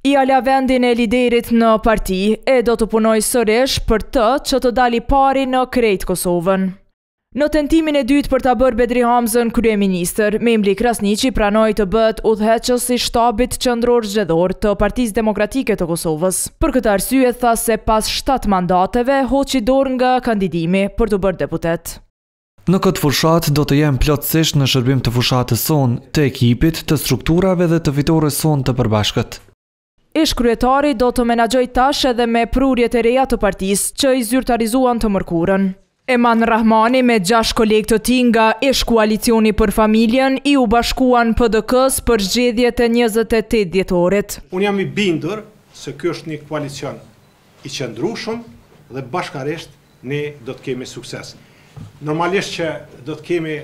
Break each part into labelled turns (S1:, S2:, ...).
S1: I ala vendin e liderit në parti e do të punoj sërish për të që të dali pari në krejt Kosovën. Në tentimin e dytë për ta bërë Bedri Hamzën kryeministër, Memli Krasniqi pranoi të bëhet udhëheqës i shtabit qendror zgjedhor të Partisë Demokratike të Kosovës. Për këtë arsye tha se pas 7 mandateve hoqi dorë nga kandidimi për të bërë deputet.
S2: Në këtë fushat do të jem plotësisht në shërbim të fushatës sonë, të ekipit, të strukturave dhe të fitores sonë të përbashkët.
S1: Ish kryetari do të menaxhoj tash edhe me prurjet e reja të partisë që i zyrtarizuan të mërkurën. Eman Rahmani me 6 kolegë të tij nga ish koalicioni për familjen i u bashkuan PDK-s për zgjedhjet e 28 dhjetorit.
S3: Unë jam i bindur se ky është një koalicion i qëndrueshëm dhe bashkarisht ne do të kemi sukses. Normalisht që do të kemi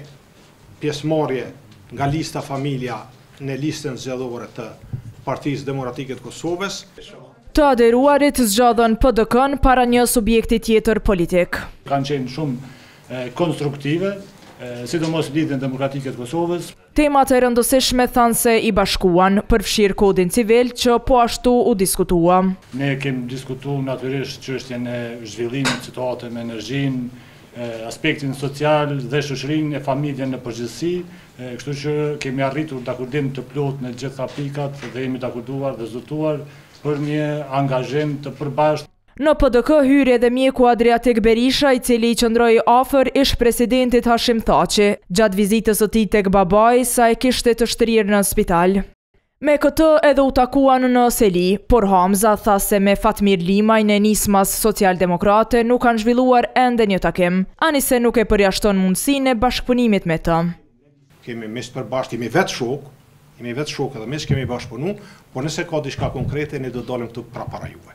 S3: pjesëmarrje nga lista familja në listën zgjedhore të Partisë Demokratike të Kosovës.
S1: Të aderuarit zgjodhen PDK-n para një subjekti tjetër politik.
S4: Kanë qenë shumë konstruktive, sidomos lidhjen demokratike të Kosovës.
S1: Temat e rëndësishme thanë se i bashkuan, përfshirë kodin civil që po ashtu u diskutua.
S4: Ne kemi diskutuar natyrisht çështjen e zhvillimit situatës me energjinë, aspektin social dhe shoqërinë e familjen në përgjithësi, kështu që kemi arritur dakordim të plot në gjitha pikat dhe jemi dakorduar dhe zotuar për një angazhim të përbashkët.
S1: Në PDK hyri edhe mjeku Adriatik Berisha, i cili i qëndroi afër ish presidentit Hashim Thaçi, gjatë vizitës së tij tek babai sa e kishte të shtrirë në spital. Me këtë edhe u takuan në Seli, por Hamza tha se me Fatmir Limaj në nismas socialdemokrate nuk kanë zhvilluar ende një takim, anise nuk e përjashton mundësinë e bashkëpunimit me të.
S3: Kemi mes përbashkët, jemi vetë shok edhe mes kemi bashkëpunu, por nëse ka diçka konkrete ne do dalim këtu para juve.